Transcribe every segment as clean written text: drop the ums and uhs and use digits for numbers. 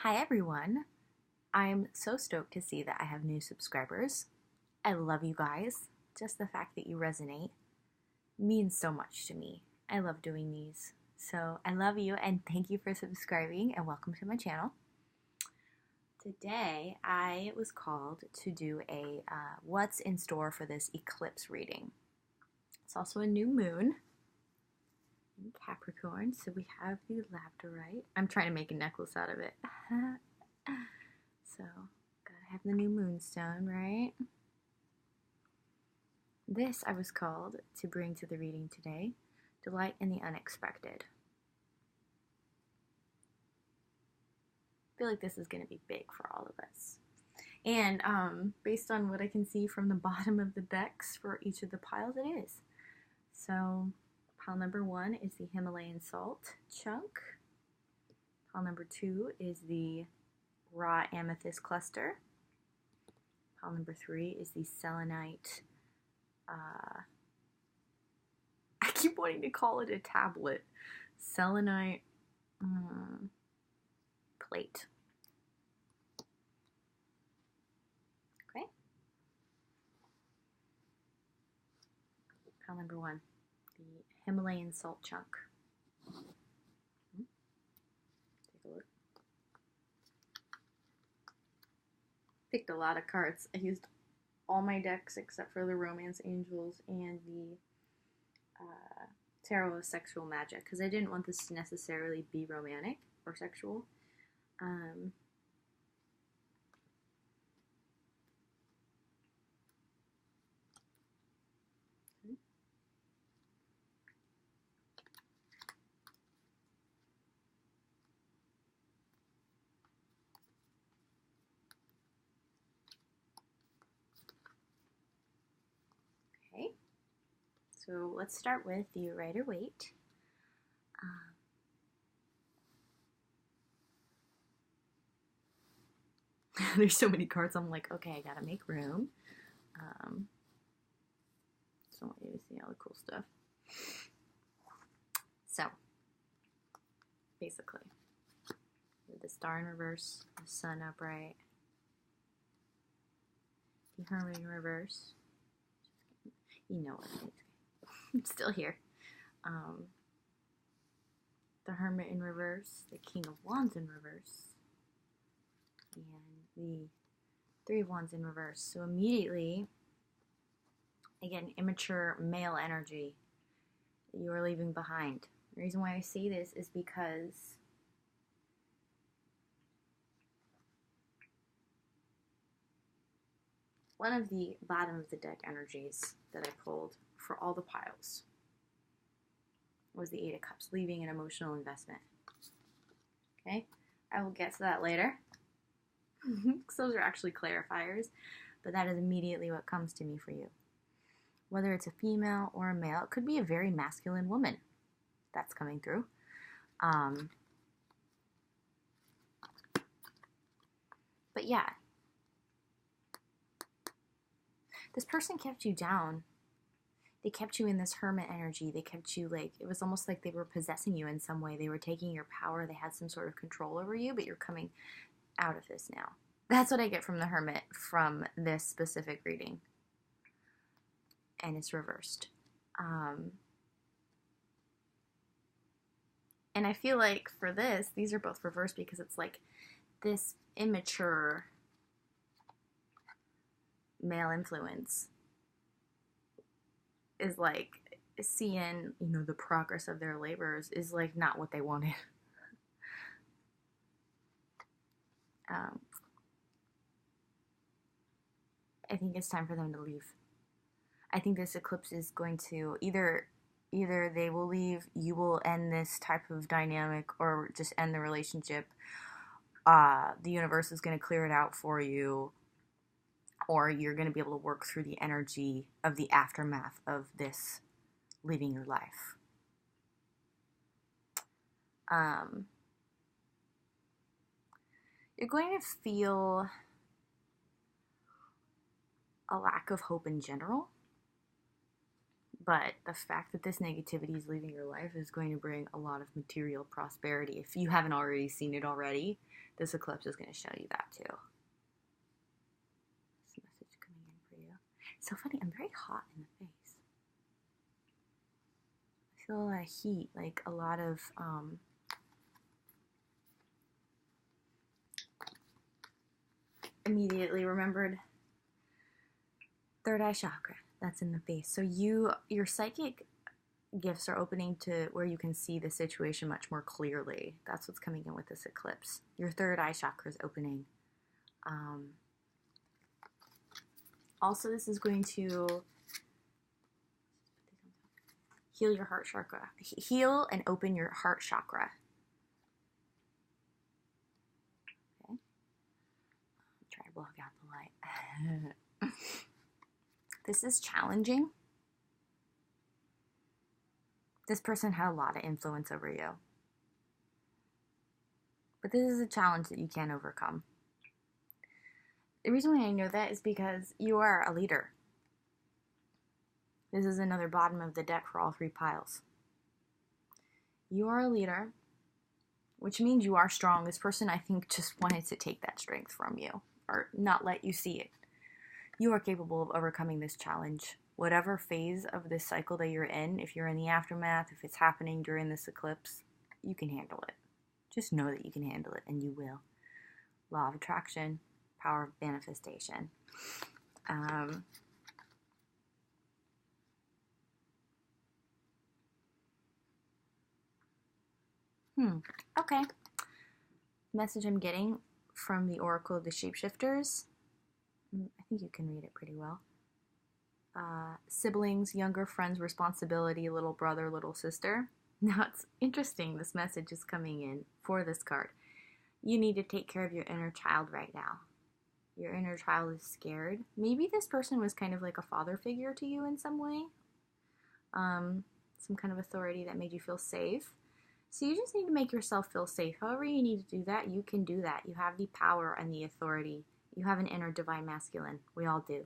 Hi everyone. I'm so stoked to see that I have new subscribers. I love you guys. Just the fact that you resonate means so much to me. I love doing these. So I love you and thank you for subscribing and welcome to my channel. Today I was called to do a what's in store for this eclipse reading. It's also a new moon in Capricorn, so we have the labradorite. I'm trying to make a necklace out of it. So, gotta have the new moonstone, right? This I was called to bring to the reading today, delight in the unexpected. I feel like this is going to be big for all of us. And based on what I can see from the bottom of the decks for each of the piles, it is. So, pile number 1 is the Himalayan salt chunk. Pile number 2 is the raw amethyst cluster. Pile number 3 is the selenite. I keep wanting to call it a tablet. Selenite plate. Okay. Pile number 1, the Himalayan salt chunk. Take a look. Picked a lot of cards. I used all my decks except for the Romance Angels and the Tarot of Sexual Magic because I didn't want this to necessarily be romantic or sexual. Okay, so let's start with the Rider-Waite. There's so many cards, I'm like, okay, I gotta make room. So I want you to see all the cool stuff. So, basically, the Star in reverse, the Sun upright, the Hermit in reverse. You know what it is. It's still here. The Hermit in reverse, the King of Wands in reverse, and the Three of Wands in reverse. So immediately, again, immature male energy that you are leaving behind. The reason why I say this is because one of the bottom of the deck energies that I pulled for all the piles was the Eight of Cups, leaving an emotional investment. Okay, I will get to that later. Because those are actually clarifiers, but that is immediately what comes to me for you. Whether it's a female or a male, it could be a very masculine woman that's coming through. But yeah, this person kept you down. They kept you in this hermit energy. They kept you like, it was almost like they were possessing you in some way. They were taking your power. They had some sort of control over you, but you're coming out of this now. That's what I get from the Hermit from this specific reading. And it's reversed. And I feel like for this, these are both reversed because it's like this immature male influence is like seeing, you know, the progress of their labors is like not what they wanted. I think it's time for them to leave. I think this eclipse is going to either they will leave, you will end this type of dynamic, or just end the relationship. The universe is going to clear it out for you, or you're going to be able to work through the energy of the aftermath of this leaving your life. You're going to feel a lack of hope in general, But the fact that this negativity is leaving your life is going to bring a lot of material prosperity. If you haven't already seen it already, this eclipse is going to show you that too. This message coming in for you. It's so funny, I'm very hot in the face. I feel a lot of heat, like a lot of immediately remembered third eye chakra. That's in the face. So your psychic gifts are opening to where you can see the situation much more clearly. That's what's coming in with this eclipse. Your third eye chakra is opening. Also, this is going to heal your heart chakra. Heal and open your heart chakra. Okay. Try to block out the light. This is challenging. This person had a lot of influence over you. But this is a challenge that you can't overcome. The reason why I know that is because you are a leader. This is another bottom of the deck for all three piles. You are a leader, which means you are strong. This person, I think, just wanted to take that strength from you or not let you see it. You are capable of overcoming this challenge. Whatever phase of this cycle that you're in, if you're in the aftermath, if it's happening during this eclipse, you can handle it. Just know that you can handle it, and you will. Law of attraction, power of manifestation. Okay. Message I'm getting from the Oracle of the Shapeshifters. I think you can read it pretty well. Siblings, younger friends, responsibility, little brother, little sister. Now it's interesting, this message is coming in for this card. You need to take care of your inner child right now. Your inner child is scared. Maybe this person was kind of like a father figure to you in some way. Some kind of authority that made you feel safe. So you just need to make yourself feel safe. However you need to do that, you can do that. You have the power and the authority. You have an inner divine masculine. We all do.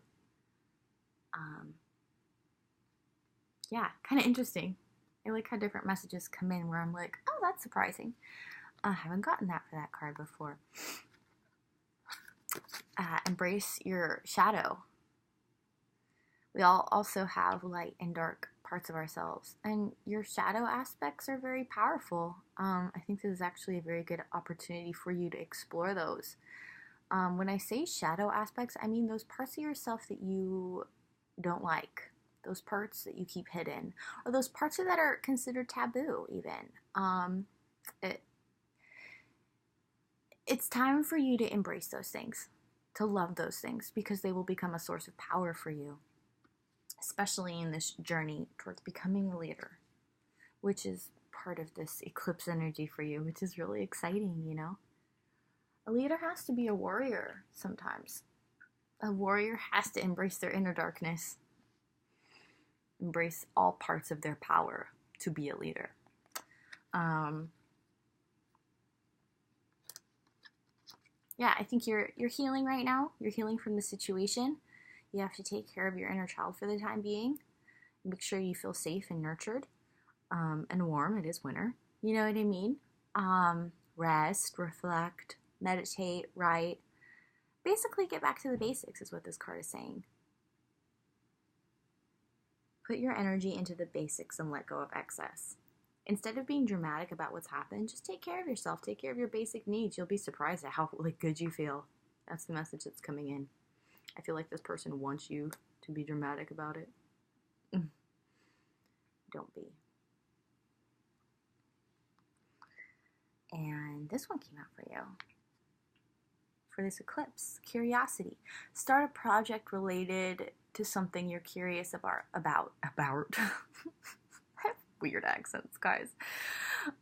Yeah, kind of interesting. I like how different messages come in where I'm like, oh, that's surprising. I haven't gotten that for that card before. Embrace your shadow. We all also have light and dark parts of ourselves, and your shadow aspects are very powerful. I think this is actually a very good opportunity for you to explore those. When I say shadow aspects, I mean those parts of yourself that you don't like, those parts that you keep hidden, or those parts that are considered taboo even. It's time for you to embrace those things, to love those things, because they will become a source of power for you, especially in this journey towards becoming a leader, which is part of this eclipse energy for you, which is really exciting, you know? A leader has to be a warrior sometimes. A warrior has to embrace their inner darkness, embrace all parts of their power to be a leader. Yeah, I think you're healing right now. You're healing from the situation. You have to take care of your inner child for the time being. Make sure you feel safe and nurtured and warm. It is winter. You know what I mean? Rest, reflect, meditate, write. Basically, get back to the basics is what this card is saying. Put your energy into the basics and let go of excess. Instead of being dramatic about what's happened, just take care of yourself. Take care of your basic needs. You'll be surprised at how good you feel. That's the message that's coming in. I feel like this person wants you to be dramatic about it. Don't be. And this one came out for you. For this eclipse, curiosity. Start a project related to something you're curious about. I have weird accents, guys.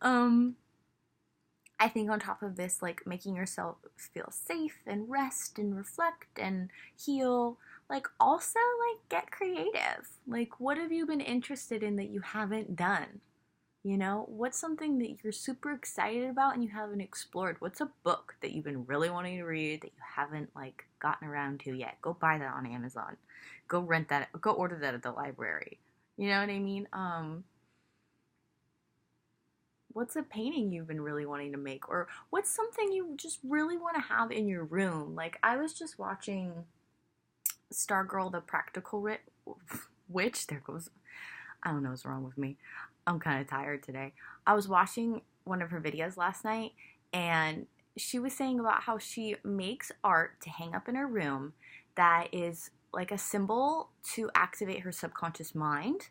I think on top of this, like making yourself feel safe and rest and reflect and heal, like also like get creative. Like what have you been interested in that you haven't done? You know, what's something that you're super excited about and you haven't explored? What's a book that you've been really wanting to read that you haven't like gotten around to yet? Go buy that on Amazon. Go rent that. Go order that at the library. You know what I mean? What's a painting you've been really wanting to make? Or what's something you just really want to have in your room? Like, I was just watching Stargirl, the Practical Witch. There goes, I don't know what's wrong with me. I'm kind of tired today. I was watching one of her videos last night, and she was saying about how she makes art to hang up in her room that is like a symbol to activate her subconscious mind.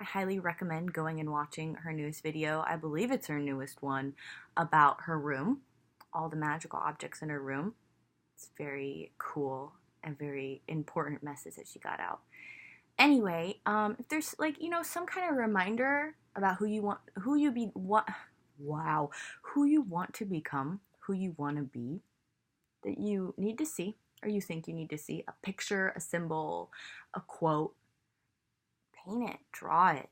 I highly recommend going and watching her newest video. I believe it's her newest one about her room, all the magical objects in her room. It's very cool and very important message that she got out. Anyway, if there's like, you know, some kind of reminder about who you want to become, who you want to be, that you need to see, or you think you need to see, a picture, a symbol, a quote, paint it, draw it,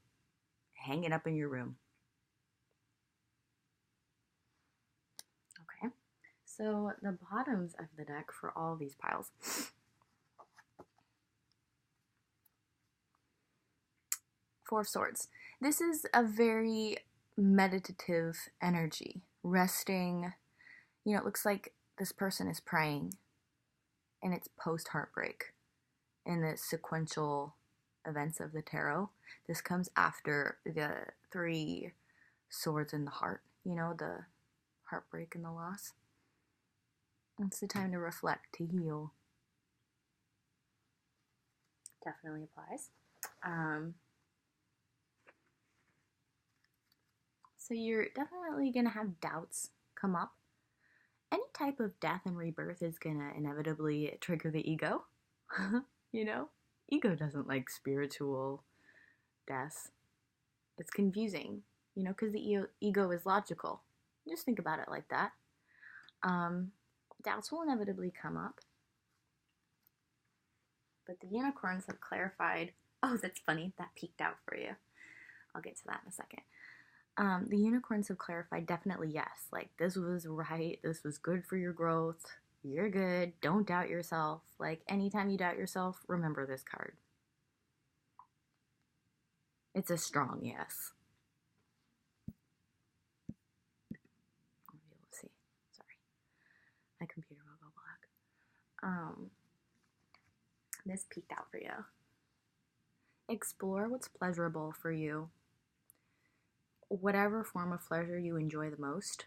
hang it up in your room. Okay, so the bottoms of the deck for all these piles. Four of Swords. This is a very meditative energy, resting. You know, it looks like this person is praying, and it's post-heartbreak in the sequential events of the tarot. This comes after the 3 swords in the heart, you know, the heartbreak and the loss. It's the time to reflect, to heal. Definitely applies. So you're definitely going to have doubts come up. Any type of death and rebirth is going to inevitably trigger the ego. You know? Ego doesn't like spiritual death. It's confusing, you know, because the ego is logical. Just think about it like that. Doubts will inevitably come up. But the unicorns have clarified. Oh, that's funny. That peeked out for you. I'll get to that in a second. The unicorns have clarified definitely yes. Like, this was right. This was good for your growth. You're good. Don't doubt yourself. Like, anytime you doubt yourself, remember this card. It's a strong yes. I'll be able to see. Sorry. My computer will go black. This peeked out for you. Explore what's pleasurable for you. Whatever form of pleasure you enjoy the most,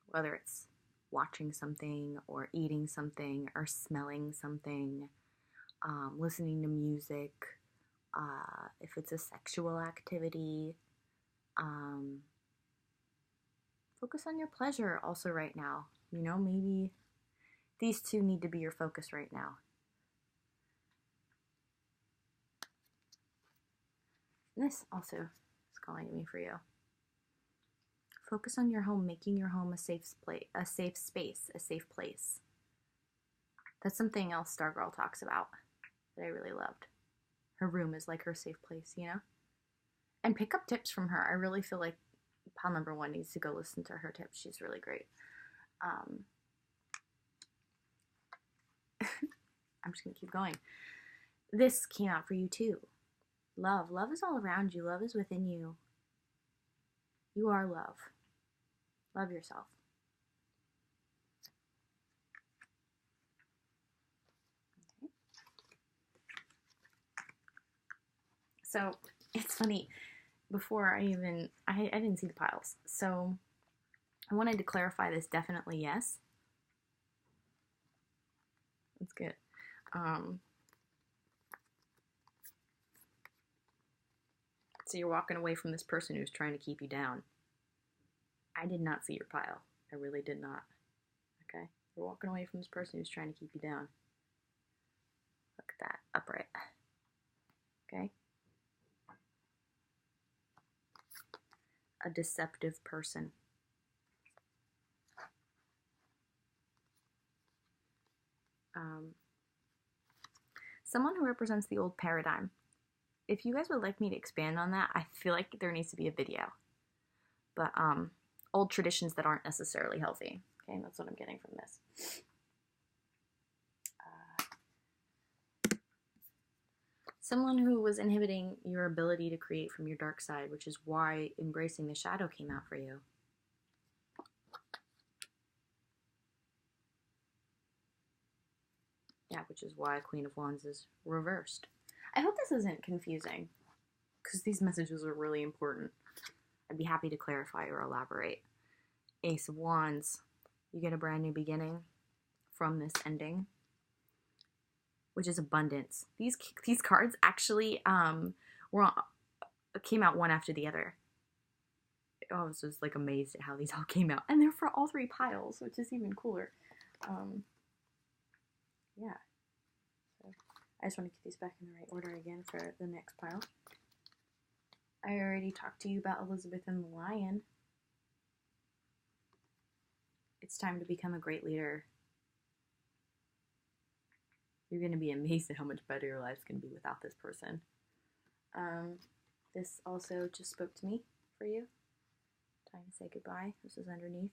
whether it's watching something or eating something or smelling something, listening to music, if it's a sexual activity, focus on your pleasure also right now. You know, maybe these two need to be your focus right now. This also is calling to me for you. Focus on your home, making your home a safe space, a safe place. That's something else Stargirl talks about that I really loved. Her room is like her safe place, you know? And pick up tips from her. I really feel like pile number 1 needs to go listen to her tips. She's really great. I'm just going to keep going. This came out for you too. Love. Love is all around you. Love is within you. You are love. Love yourself. Okay. So it's funny. Before I didn't see the piles. So I wanted to clarify this definitely yes. That's good. So you're walking away from this person who's trying to keep you down. I did not see your pile. I really did not. Okay? You're walking away from this person who's trying to keep you down. Look at that. Upright. Okay? A deceptive person. Someone who represents the old paradigm. If you guys would like me to expand on that, I feel like there needs to be a video. But old traditions that aren't necessarily healthy. Okay, that's what I'm getting from this. Someone who was inhibiting your ability to create from your dark side, which is why embracing the shadow came out for you. Yeah, which is why Queen of Wands is reversed. I hope this isn't confusing, because these messages are really important. I'd be happy to clarify or elaborate. Ace of Wands, you get a brand new beginning from this ending, which is abundance. These cards actually came out one after the other. I was just like amazed at how these all came out, and they're for all three piles, which is even cooler. Yeah. So I just want to get these back in the right order again for the next pile. I already talked to you about Elizabeth and the Lion. It's time to become a great leader. You're going to be amazed at how much better your life's going to be without this person. This also just spoke to me for you. Time to say goodbye. This is underneath.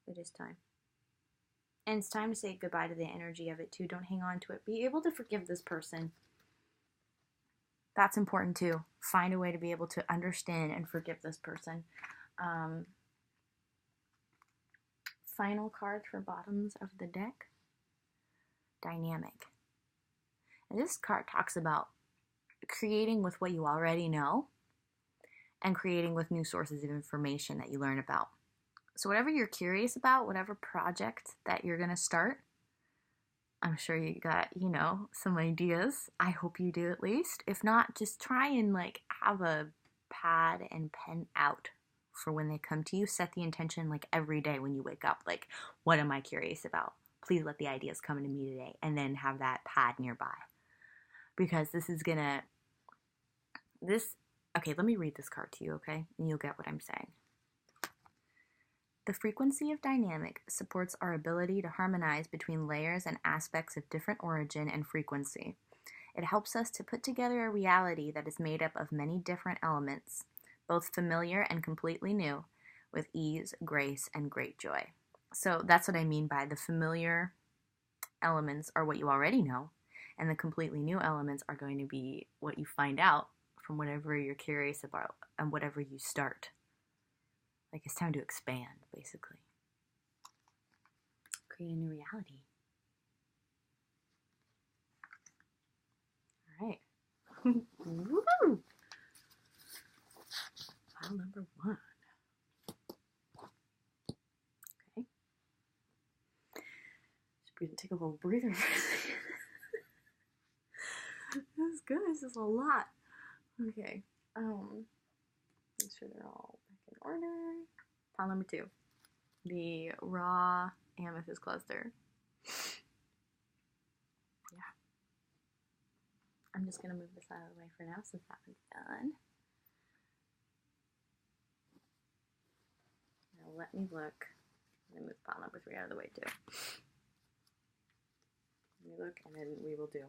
It is time. And it's time to say goodbye to the energy of it too. Don't hang on to it. Be able to forgive this person. That's important too. Find a way to be able to understand and forgive this person. Final card for bottoms of the deck. Dynamic. And this card talks about creating with what you already know and creating with new sources of information that you learn about. So whatever you're curious about, whatever project that you're going to start, I'm sure you got, some ideas. I hope you do at least. If not, just try and like have a pad and pen out for when they come to you. Set the intention like every day when you wake up. Like, what am I curious about? Please let the ideas come to me today. And then have that pad nearby. Because this is gonna, okay, let me read this card to you, okay? And you'll get what I'm saying. The frequency of dynamic supports our ability to harmonize between layers and aspects of different origin and frequency. It helps us to put together a reality that is made up of many different elements, both familiar and completely new, with ease, grace, and great joy. So that's what I mean by the familiar elements are what you already know, and the completely new elements are going to be what you find out from whatever you're curious about and whatever you start. Like, it's time to expand, basically. Create a new reality. All right. Woo! Pile number 1. Okay. Just take a little breather for a second. This is good. This is a lot. Okay. Make sure they're all back in order. Pile number 2. The raw amethyst cluster. Yeah. I'm just going to move this out of the way for now since that one's done. Now let me look. I'm going to move pile number 3 out of the way too. Let me look and then we will do.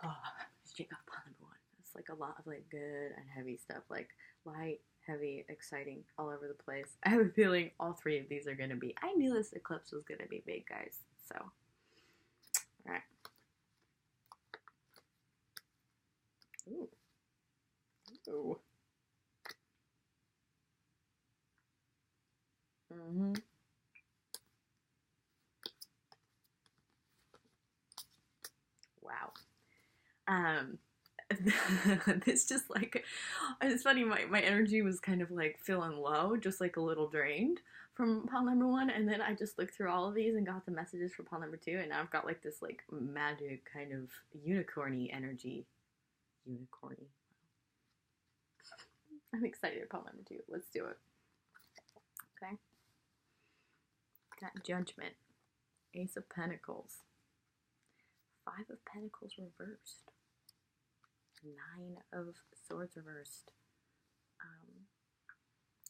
Let's check out pile number 1. It's like a lot of like good and heavy stuff. Like light, heavy, exciting, all over the place. I have a feeling all 3 of these are going to be. I knew this eclipse was going to be big, guys. So, all right. Ooh. Ooh. Mm-hmm. Wow. This just like, it's funny, my energy was kind of like feeling low, just like a little drained from pile number 1, and then I just looked through all of these and got the messages for pile number 2, and now I've got like this like magic kind of unicorny energy. Unicorny. I'm excited for pile number 2. Let's do it. Okay. Got Judgment. Ace of Pentacles. 5 of Pentacles reversed. 9 of Swords reversed.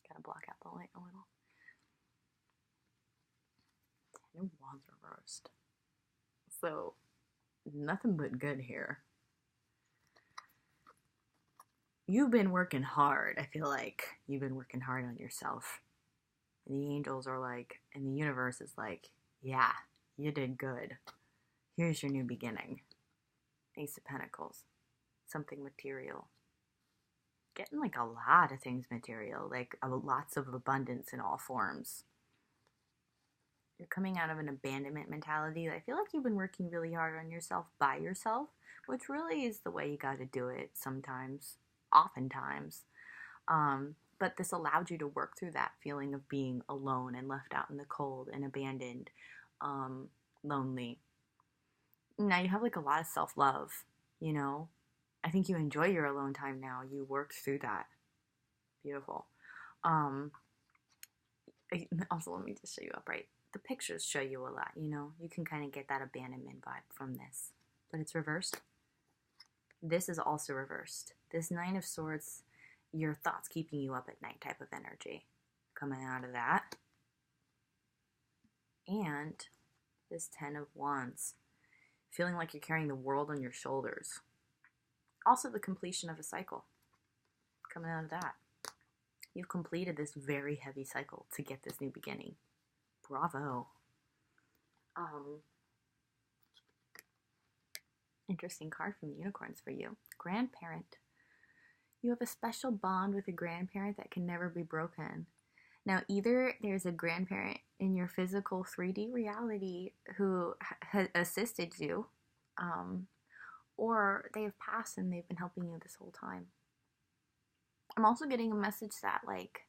Gotta block out the light a little. 10 of Wands reversed. So, nothing but good here. You've been working hard. I feel like you've been working hard on yourself. And the angels are like, and the universe is like, yeah, you did good. Here's your new beginning. Ace of Pentacles, something material. Getting like a lot of things material, like lots of abundance in all forms. You're coming out of an abandonment mentality. I feel like you've been working really hard on yourself by yourself, which really is the way you got to do it sometimes, oftentimes. But this allowed you to work through that feeling of being alone and left out in the cold and abandoned, lonely. Now you have like a lot of self-love, you know. I think you enjoy your alone time now. You worked through that. Beautiful. Also, let me just show you upright. The pictures show you a lot, you know. You can kind of get that abandonment vibe from this. But it's reversed. This is also reversed. This Nine of Swords, your thoughts keeping you up at night type of energy. Coming out of that. And this Ten of Wands. Feeling like you're carrying the world on your shoulders. Also the completion of a cycle. Coming out of that. You've completed this very heavy cycle to get this new beginning. Bravo. Interesting card from the unicorns for you. Grandparent. You have a special bond with a grandparent that can never be broken. Now, either there's a grandparent in your physical 3D reality who has assisted you, or they have passed and they've been helping you this whole time. I'm also getting a message that, like,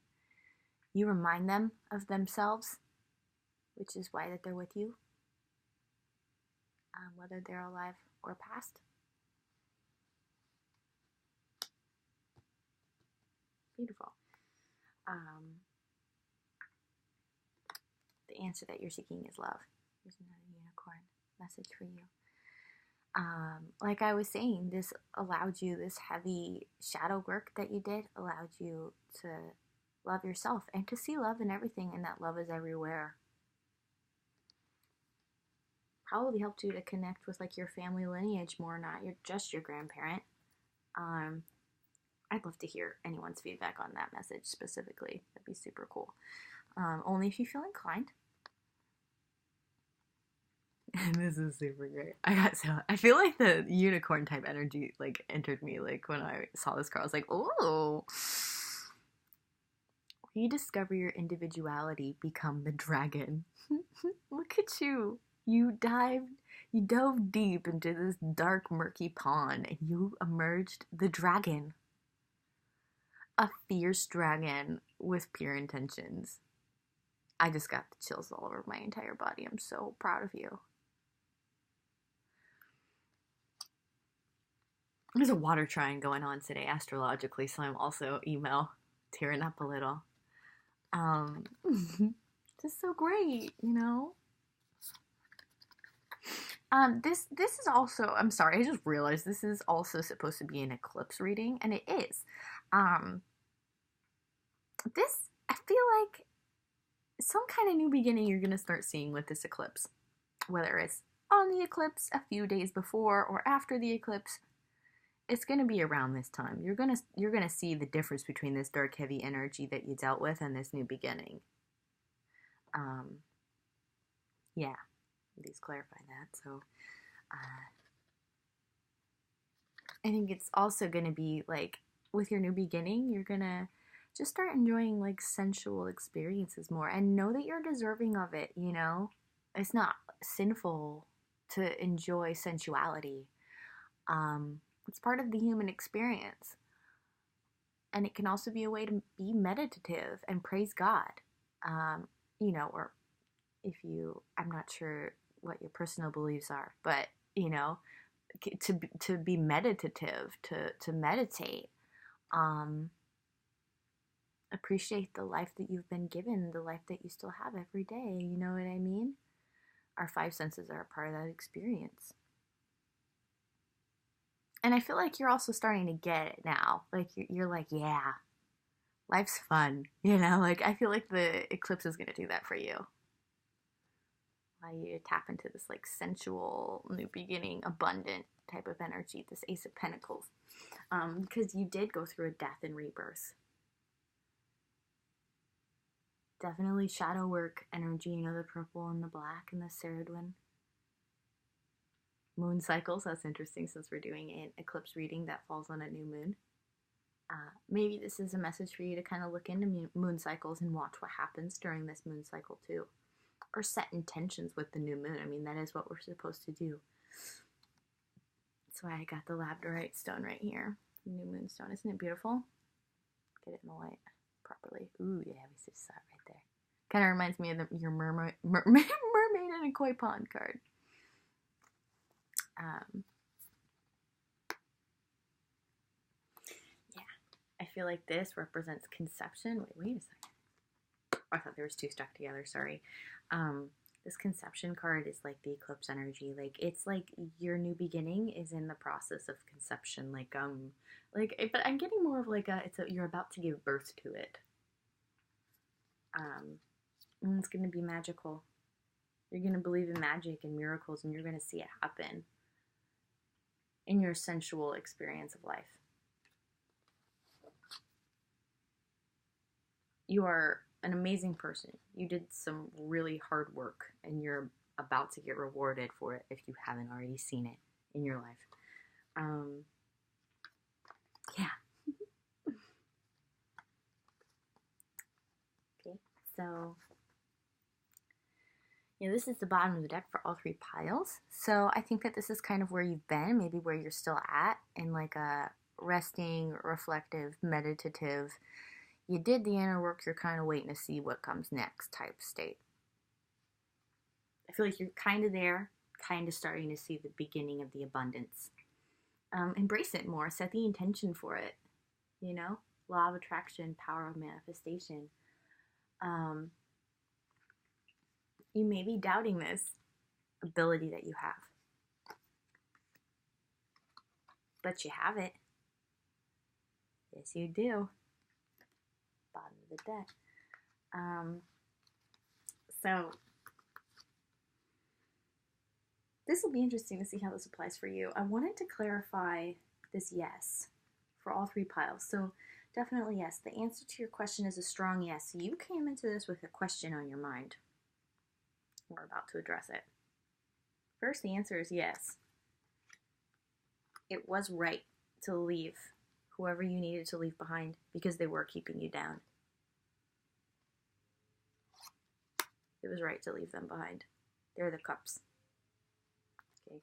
you remind them of themselves, which is why that they're with you, whether they're alive or past. Beautiful. The answer that you're seeking is love. Here's another unicorn message for you. Like I was saying, this allowed you, this heavy shadow work that you did allowed you to love yourself and to see love in everything, and that love is everywhere. Probably helped you to connect with like your family lineage more, not just your grandparent. I'd love to hear anyone's feedback on that message specifically. That'd be super cool. Only if you feel inclined. And this is super great. I feel like the unicorn type energy like entered me like when I saw this card. I was like, oh. Rediscover your individuality, become the dragon. Look at you. You dove deep into this dark, murky pond and you emerged the dragon. A fierce dragon with pure intentions. I just got the chills all over my entire body. I'm so proud of you. There's a water trine going on today astrologically, so I'm also tearing up a little. Just so great, you know? This is also, I'm sorry, I just realized this is also supposed to be an eclipse reading, and it is. This, I feel like some kind of new beginning you're going to start seeing with this eclipse. Whether it's on the eclipse, a few days before, or after the eclipse, it's going to be around this time. You're going to see the difference between this dark, heavy energy that you dealt with and this new beginning. Yeah, please clarify that. So, I think it's also going to be like, with your new beginning, you're going to just start enjoying like sensual experiences more and know that you're deserving of it, you know? It's not sinful to enjoy sensuality. It's part of the human experience. And it can also be a way to be meditative and praise God. You know, or I'm not sure what your personal beliefs are, but, you know, to be meditative, to meditate, appreciate the life that you've been given, the life that you still have every day, you know what I mean? Our five senses are a part of that experience. And I feel like you're also starting to get it now. Like, you're like, yeah, life's fun. You know, like, I feel like the eclipse is going to do that for you. Allow you to tap into this, like, sensual, new beginning, abundant type of energy, this Ace of Pentacles. Because you did go through a death and rebirth. Definitely shadow work energy, you know, the purple and the black and the cerulean. Moon cycles, that's interesting since we're doing an eclipse reading that falls on a new moon. Maybe this is a message for you to kind of look into moon cycles and watch what happens during this moon cycle too. Or set intentions with the new moon. I mean, that is what we're supposed to do. That's why I got the labradorite stone right here. New moon stone. Isn't it beautiful? Get it in the light properly. Ooh, yeah, we just saw it right there. Kind of reminds me of your mermaid in a koi pond card. Yeah, I feel like this represents conception. Wait a second. I thought there was two stuck together, sorry. This conception card is like the eclipse energy. Like, it's like your new beginning is in the process of conception. But I'm getting more of like you're about to give birth to it. And it's going to be magical. You're going to believe in magic and miracles, and you're going to see it happen in your sensual experience of life. You are an amazing person. You did some really hard work, and you're about to get rewarded for it if you haven't already seen it in your life. Yeah. Okay, so yeah, this is the bottom of the deck for all three piles. So I think that this is kind of where you've been, maybe where you're still at, in like a resting, reflective, meditative, you did the inner work, you're kind of waiting to see what comes next type state. I feel like you're kind of there, kind of starting to see the beginning of the abundance. Embrace it more, set the intention for it, you know? Law of attraction, power of manifestation. You may be doubting this ability that you have, but you have it. Yes, you do. Bottom of the deck. So this will be interesting to see how this applies for you. I wanted to clarify this yes for all three piles. So definitely yes. The answer to your question is a strong yes. You came into this with a question on your mind. We're about to address it. First, the answer is yes. It was right to leave whoever you needed to leave behind because they were keeping you down. It was right to leave them behind. They're the cups. Okay.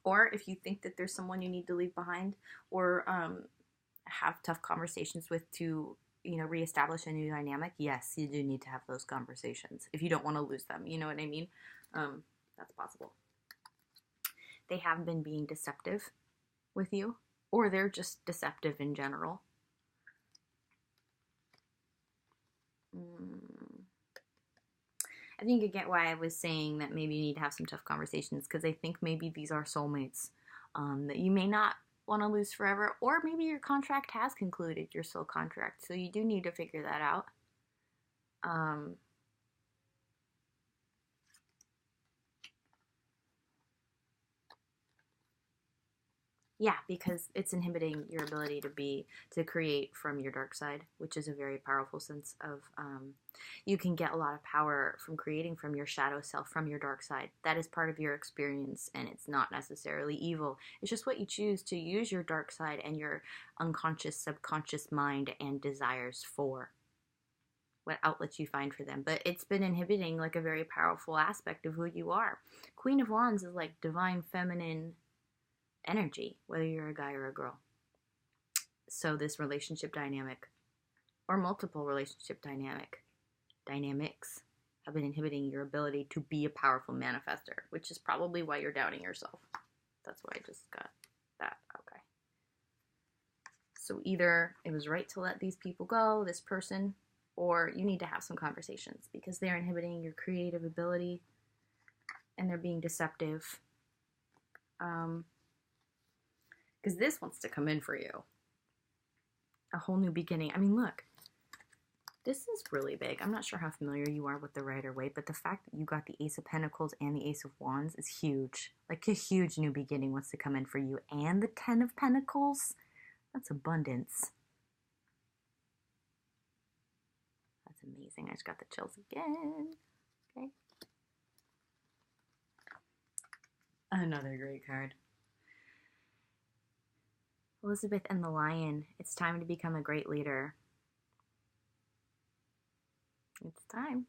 Or if you think that there's someone you need to leave behind, or have tough conversations with to, reestablish a new dynamic, yes, you do need to have those conversations if you don't want to lose them. You know what I mean? That's possible. They have been being deceptive with you, or they're just deceptive in general. I think you get why I was saying that maybe you need to have some tough conversations, because I think maybe these are soulmates that you may not want to lose forever, or maybe your contract has concluded, your soul contract, so you do need to figure that out. Yeah, because it's inhibiting your ability to create from your dark side, which is a very powerful sense of, you can get a lot of power from creating from your shadow self, from your dark side. That is part of your experience, and it's not necessarily evil. It's just what you choose to use your dark side and your unconscious, subconscious mind and desires for. What outlets you find for them. But it's been inhibiting like a very powerful aspect of who you are. Queen of Wands is like divine feminine energy, whether you're a guy or a girl. So this relationship dynamic, or multiple relationship dynamics have been inhibiting your ability to be a powerful manifester, which is probably why you're doubting yourself. That's why I just got that. Okay. So either it was right to let these people go, this person, or you need to have some conversations because they're inhibiting your creative ability and they're being deceptive. Because this wants to come in for you. A whole new beginning. I mean, look. This is really big. I'm not sure how familiar you are with the Rider-Waite, but the fact that you got the Ace of Pentacles and the Ace of Wands is huge. Like a huge new beginning wants to come in for you. And the Ten of Pentacles, that's abundance. That's amazing. I just got the chills again. Okay. Another great card. Elizabeth and the Lion. It's time to become a great leader. It's time.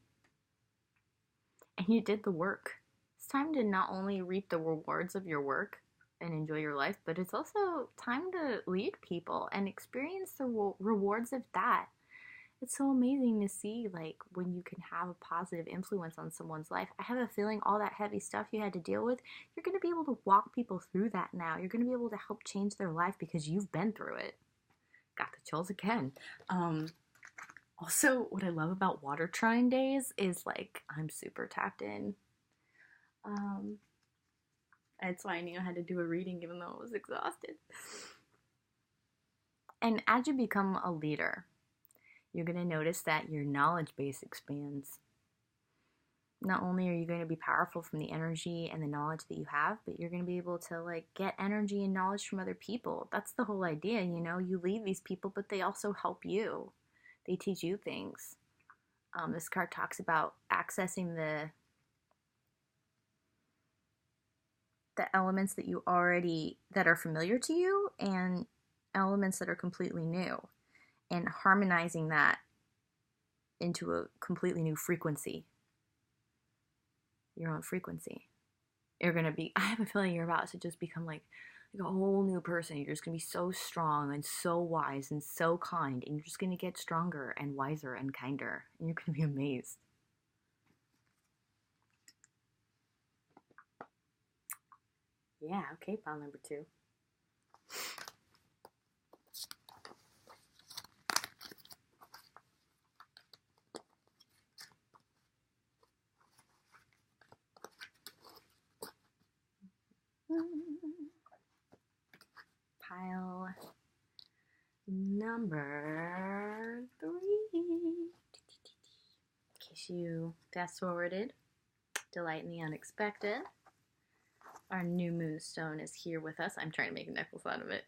And you did the work. It's time to not only reap the rewards of your work and enjoy your life, but it's also time to lead people and experience the rewards of that. It's so amazing to see, like, when you can have a positive influence on someone's life. I have a feeling all that heavy stuff you had to deal with, you're going to be able to walk people through that now. You're going to be able to help change their life because you've been through it. Got the chills again. Also, what I love about water trine days is, like, I'm super tapped in. That's why I knew I had to do a reading even though I was exhausted. And as you become a leader, you're going to notice that your knowledge base expands. Not only are you going to be powerful from the energy and the knowledge that you have, but you're going to be able to, like, get energy and knowledge from other people. That's the whole idea, you know? You lead these people, but they also help you. They teach you things. This card talks about accessing the elements that you already, that are familiar to you, and elements that are completely new, and harmonizing that into a completely new frequency. Your own frequency. You're going to be, I have a feeling you're about to just become like a whole new person. You're just going to be so strong and so wise and so kind, and you're just going to get stronger and wiser and kinder, and you're going to be amazed. Yeah, okay, pile number 2. Pile number 3. In case you fast forwarded, delight in the unexpected. Our new moonstone is here with us. I'm trying to make a necklace out of it.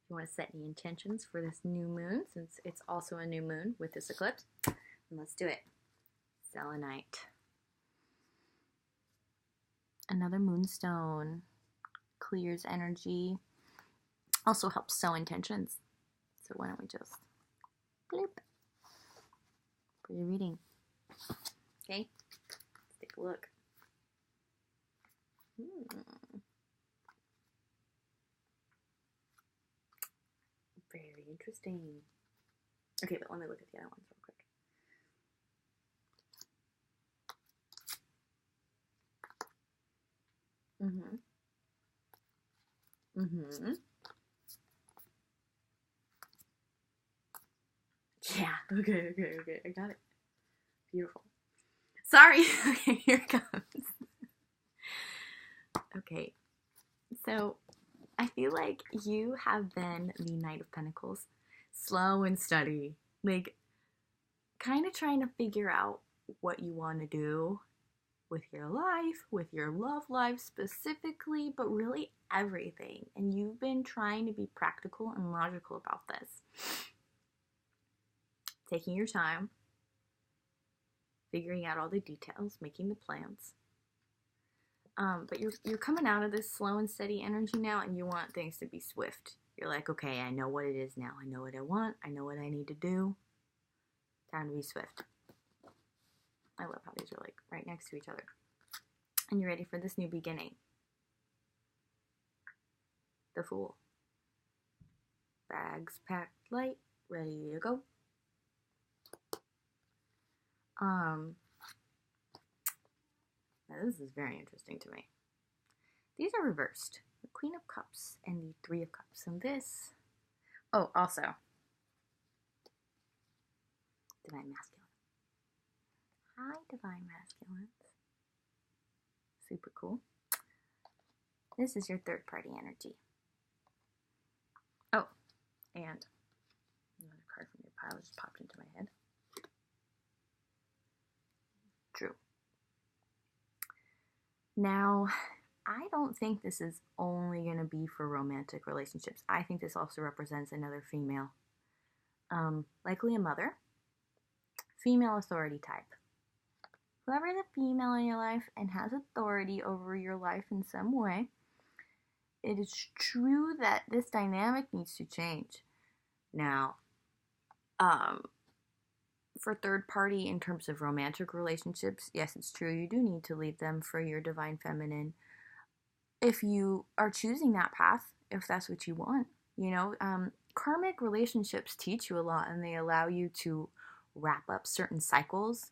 If you want to set any intentions for this new moon, since it's also a new moon with this eclipse, then let's do it. Selenite. Another moonstone clears energy, also helps sow intentions. So why don't we just bloop for your reading. Okay, let's take a look. Very interesting. Okay, but let me look at the other ones real quick. Yeah, okay, I got it. Beautiful. Sorry, okay, here it comes. Okay, so I feel like you have been the Knight of Pentacles, slow and steady, like kind of trying to figure out what you want to do with your life, with your love life specifically, but really everything. And you've been trying to be practical and logical about this. Taking your time, figuring out all the details, making the plans. But you're coming out of this slow and steady energy now, and you want things to be swift. You're like, okay, I know what it is now. I know what I want. I know what I need to do. Time to be swift. I love how these are like right next to each other. And you're ready for this new beginning. The Fool. Bags packed light, ready to go. Now this is very interesting to me. These are reversed. The Queen of Cups and the Three of Cups. And this, oh, also, Divine Masculine. Hi, Divine Masculines. Super cool. This is your third party energy. Oh, and another card from your pile just popped into my head. True. Now, I don't think this is only going to be for romantic relationships. I think this also represents another female. Likely a mother. Female authority type. whoever the female in your life and has authority over your life in some way, it is true that this dynamic needs to change. Now, for third party in terms of romantic relationships, yes, it's true, you do need to leave them for your divine feminine if you are choosing that path, if that's what you want. You know, karmic relationships teach you a lot, and they allow you to wrap up certain cycles,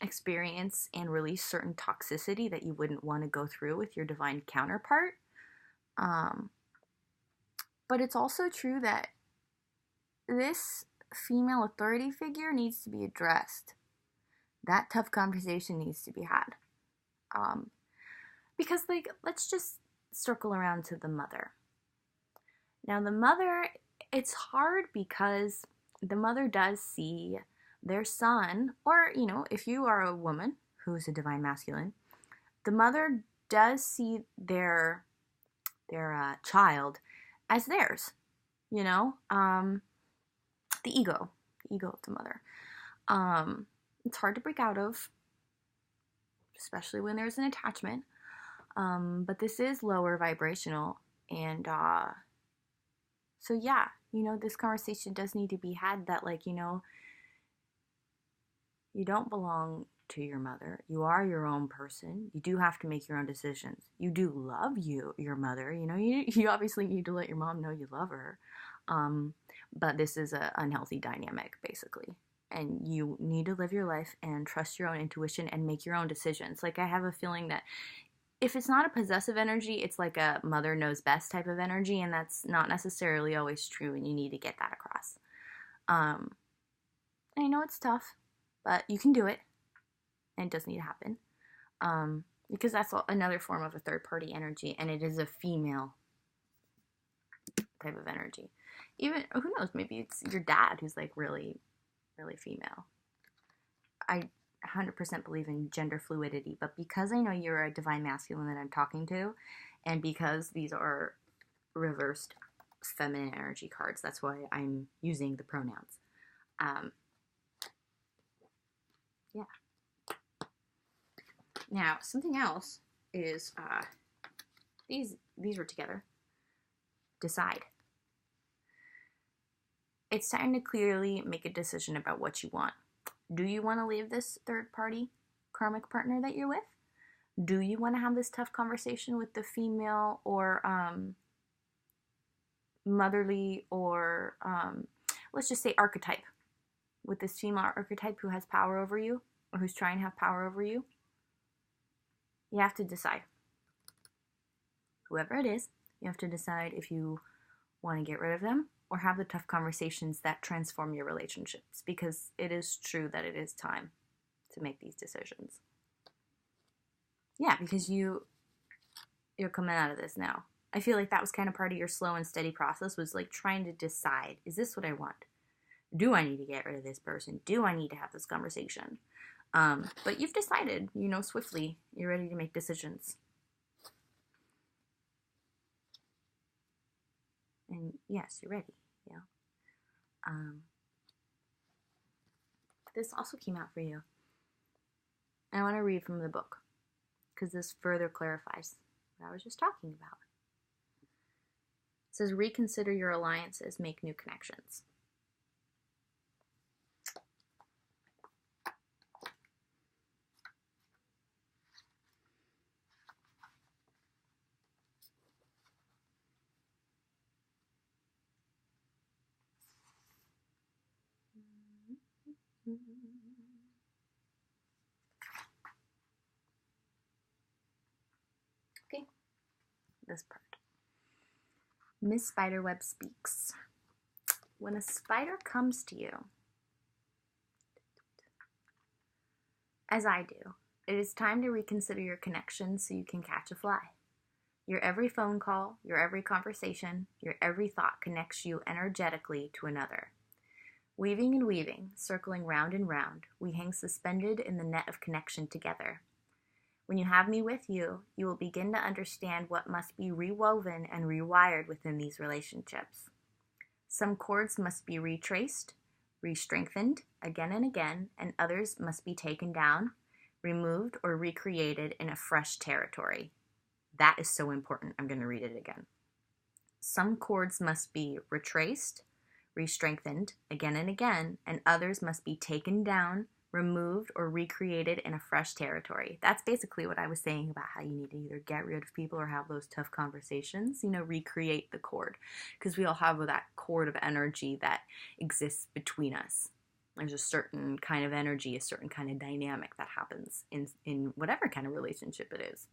experience and release certain toxicity that you wouldn't want to go through with your divine counterpart. But it's also true that this female authority figure needs to be addressed. That tough conversation needs to be had. Because, like, let's just circle around to the mother. Now, the mother, it's hard because the mother does see their son, or, you know, if you are a woman who's a divine masculine, the mother does see their child as theirs, you know, the ego of the mother. It's hard to break out of, especially when there's an attachment. But this is lower vibrational, and so yeah, you know, this conversation does need to be had that, like, you know, you don't belong to your mother. You are your own person. You do have to make your own decisions. You do love your mother. You know, you obviously need to let your mom know you love her. But this is an unhealthy dynamic, basically. And you need to live your life and trust your own intuition and make your own decisions. Like, I have a feeling that if it's not a possessive energy, it's like a mother knows best type of energy, and that's not necessarily always true, and you need to get that across. I know it's tough, but you can do it, and it does need to happen, because that's another form of a third-party energy, and it is a female type of energy. Even, who knows, maybe it's your dad who's, like, really, really female. I 100% believe in gender fluidity, but because I know you're a divine masculine that I'm talking to, and because these are reversed feminine energy cards, that's why I'm using the pronouns. Yeah. Now, something else is, these were together. Decide. It's time to clearly make a decision about what you want. Do you want to leave this third-party karmic partner that you're with? Do you want to have this tough conversation with the female or motherly or, let's just say, archetype? With this female archetype who has power over you, or who's trying to have power over you? You have to decide. Whoever it is, you have to decide if you want to get rid of them or have the tough conversations that transform your relationships, because it is true that it is time to make these decisions. Yeah, because you're coming out of this now. I feel like that was kind of part of your slow and steady process, was like trying to decide, is this what I want? Do I need to get rid of this person? Do I need to have this conversation? But you've decided, you know, swiftly, you're ready to make decisions. And yes, you're ready. Yeah. This also came out for you. I want to read from the book, because this further clarifies what I was just talking about. It says, reconsider your alliances, make new connections. Okay, this part. Miss Spiderweb speaks. When a spider comes to you, as I do, it is time to reconsider your connections so you can catch a fly. Your every phone call, your every conversation, your every thought connects you energetically to another. Weaving and weaving, circling round and round, we hang suspended in the net of connection together. When you have me with you, you will begin to understand what must be rewoven and rewired within these relationships. Some cords must be retraced, re-strengthened again and again, and others must be taken down, removed, or recreated in a fresh territory. That is so important. I'm going to read it again. Some cords must be retraced, re-strengthened again and again, and others must be taken down, removed, or recreated in a fresh territory. That's basically what I was saying about how you need to either get rid of people or have those tough conversations, recreate the cord, because we all have that cord of energy that exists between us. There's a certain kind of energy, a certain kind of dynamic that happens in whatever kind of relationship it is.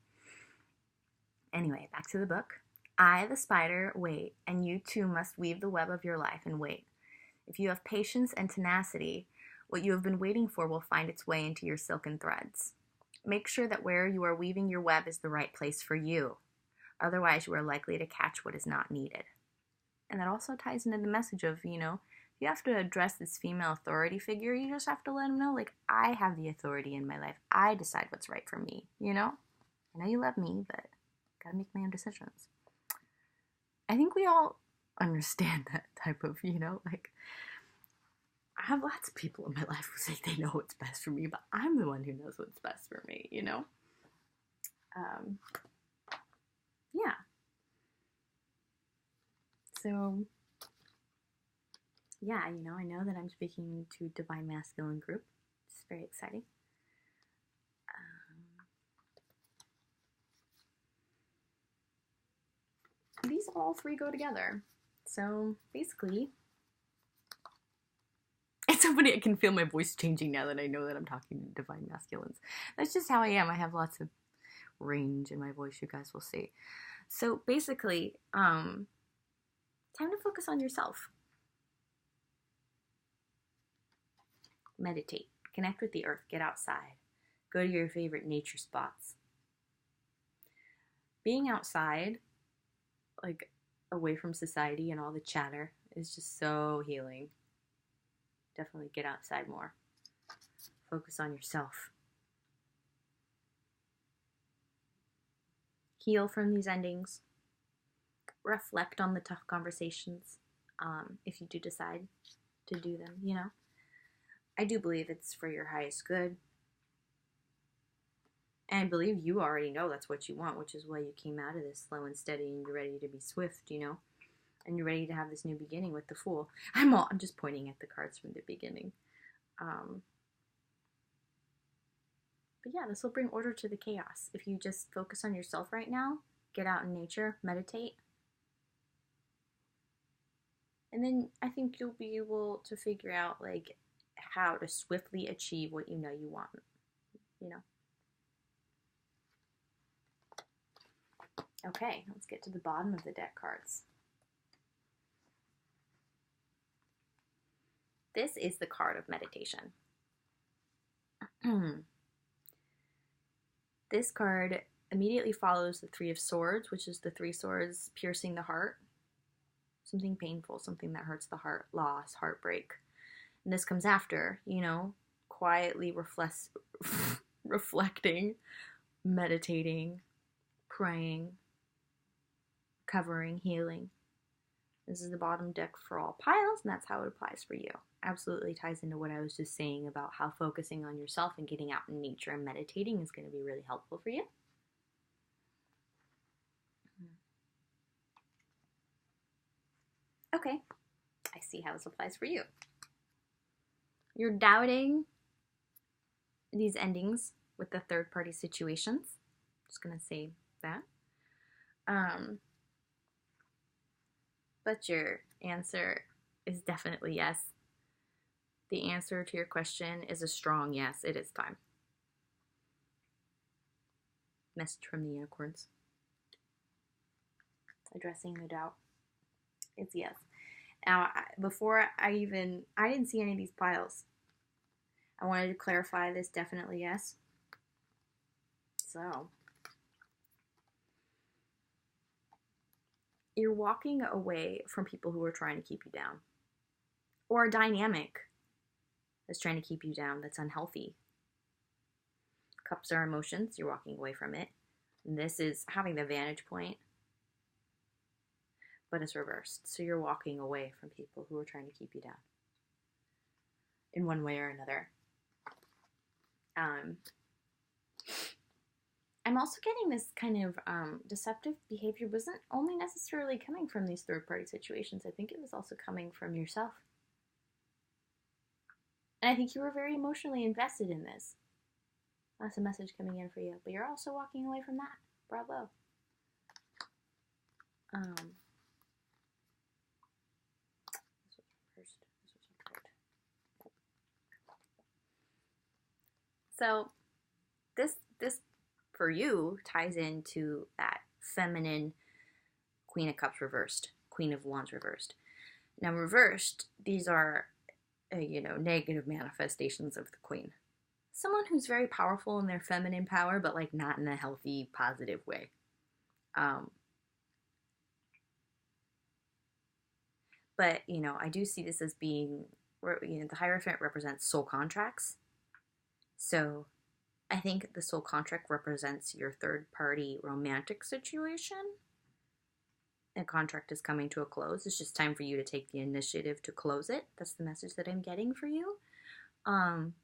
Anyway, back to the book. I, the spider, wait, and you too must weave the web of your life and wait. If you have patience and tenacity, what you have been waiting for will find its way into your silken threads. Make sure that where you are weaving your web is the right place for you. Otherwise, you are likely to catch what is not needed. And that also ties into the message of, you have to address this female authority figure. You just have to let them know, I have the authority in my life. I decide what's right for me, I know you love me, but I gotta make my own decisions. I think we all understand that type of, I have lots of people in my life who say they know what's best for me, but I'm the one who knows what's best for me, Yeah. So, yeah, I know that I'm speaking to Divine Masculine group. It's very exciting. These all three go together. So, basically, it's so funny, I can feel my voice changing now that I know that I'm talking to Divine Masculines. That's just how I am. I have lots of range in my voice, you guys will see. So basically, time to focus on yourself. Meditate. Connect with the earth. Get outside. Go to your favorite nature spots. Being outside, away from society and all the chatter, is just so healing. Definitely get outside more. Focus on yourself. Heal from these endings. Reflect on the tough conversations, if you do decide to do them, I do believe it's for your highest good. And I believe you already know that's what you want, which is why you came out of this slow and steady and you're ready to be swift, and you're ready to have this new beginning with the Fool. I'm just pointing at the cards from the beginning. But yeah, this will bring order to the chaos. If you just focus on yourself right now, get out in nature, meditate, and then I think you'll be able to figure out how to swiftly achieve what you know you want, Okay, let's get to the bottom of the deck cards. This is the card of meditation. This card immediately follows the Three of Swords, which is the three swords piercing the heart. Something painful, something that hurts the heart, loss, heartbreak. And this comes after, quietly reflecting, meditating, praying, covering, healing. This is the bottom deck for all piles, and that's how it applies for you. Absolutely ties into what I was just saying about how focusing on yourself and getting out in nature and meditating is going to be really helpful for you. Okay, I see how this applies for you. You're doubting these endings with the third-party situations. Just going to say that. But your answer is definitely yes. The answer to your question is a strong yes. It is time. Message from the unicorns. Addressing the doubt. It's yes. Now, before I didn't see any of these piles. I wanted to clarify this definitely yes. So, you're walking away from people who are trying to keep you down. Or a dynamic that's trying to keep you down that's unhealthy. Cups are emotions. You're walking away from it. And this is having the vantage point, but it's reversed. So you're walking away from people who are trying to keep you down in one way or another. I'm also getting this kind of deceptive behavior wasn't only necessarily coming from these third-party situations. I think it was also coming from yourself. And I think you were very emotionally invested in this. That's a message coming in for you. But you're also walking away from that. Bravo. This was first. This was third. So this for you ties into that feminine Queen of Cups reversed, Queen of Wands reversed. Now reversed, these are negative manifestations of the Queen. Someone who's very powerful in their feminine power, but like not in a healthy, positive way. But I do see this as being, the Hierophant represents soul contracts. So I think the soul contract represents your third-party romantic situation. A contract is coming to a close. It's just time for you to take the initiative to close it. That's the message that I'm getting for you. And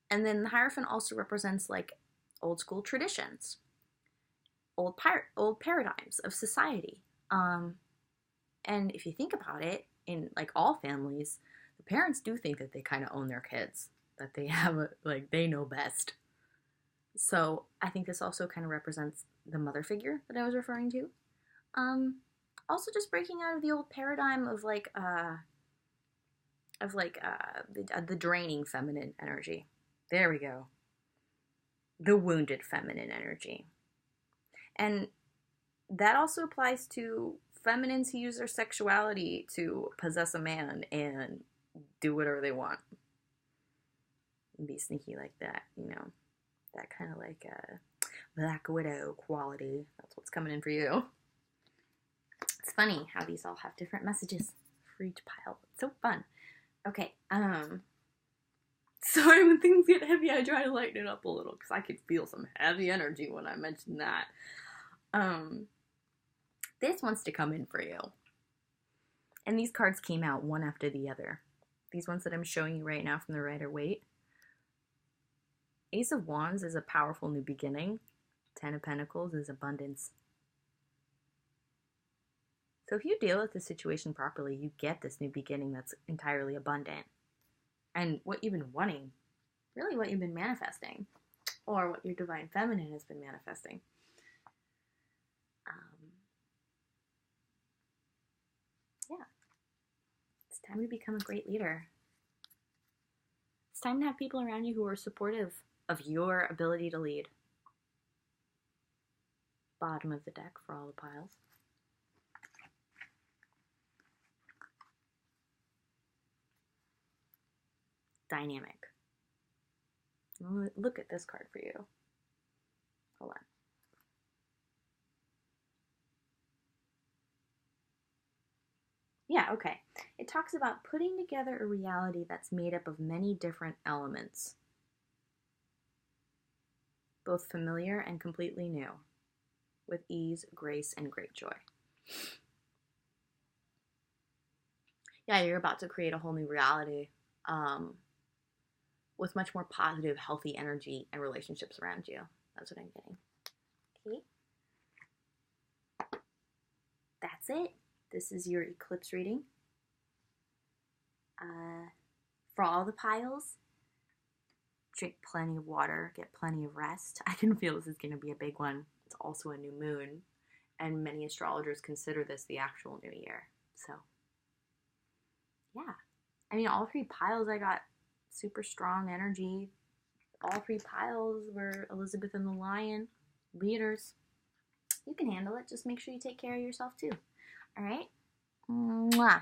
then the Hierophant also represents like old school traditions, old paradigms of society. And if you think about it, in like all families, the parents do think that they kind of own their kids, that they have they know best. So I think this also kind of represents the mother figure that I was referring to. Also just breaking out of the old paradigm of the draining feminine energy. There we go. The wounded feminine energy. And that also applies to feminines who use their sexuality to possess a man and do whatever they want. And be sneaky like that, that kind of like Black Widow quality. That's what's coming in for you. It's funny how these all have different messages for each pile. It's so fun. Okay, sorry when things get heavy, I try to lighten it up a little because I could feel some heavy energy when I mentioned that. This wants to come in for you. And these cards came out one after the other. These ones that I'm showing you right now from the Rider-Waite. Ace of Wands is a powerful new beginning. Ten of Pentacles is abundance. So if you deal with the situation properly, you get this new beginning that's entirely abundant. And what you've been wanting, really what you've been manifesting, or what your Divine Feminine has been manifesting. Yeah. It's time to become a great leader. It's time to have people around you who are supportive of your ability to lead. Bottom of the deck for all the piles. Dynamic. Look at this card for you. Hold on. Yeah, okay. It talks about putting together a reality that's made up of many different elements, both familiar and completely new, with ease, grace, and great joy. Yeah, you're about to create a whole new reality with much more positive, healthy energy and relationships around you. That's what I'm getting. Okay. That's it. This is your eclipse reading. For all the piles, drink plenty of water, get plenty of rest. I can feel this is going to be a big one. It's also a new moon, and many astrologers consider this the actual new year. So, yeah. I mean, all three piles, I got super strong energy. All three piles were Elizabeth and the Lion, leaders. You can handle it. Just make sure you take care of yourself, too. All right? Mwah.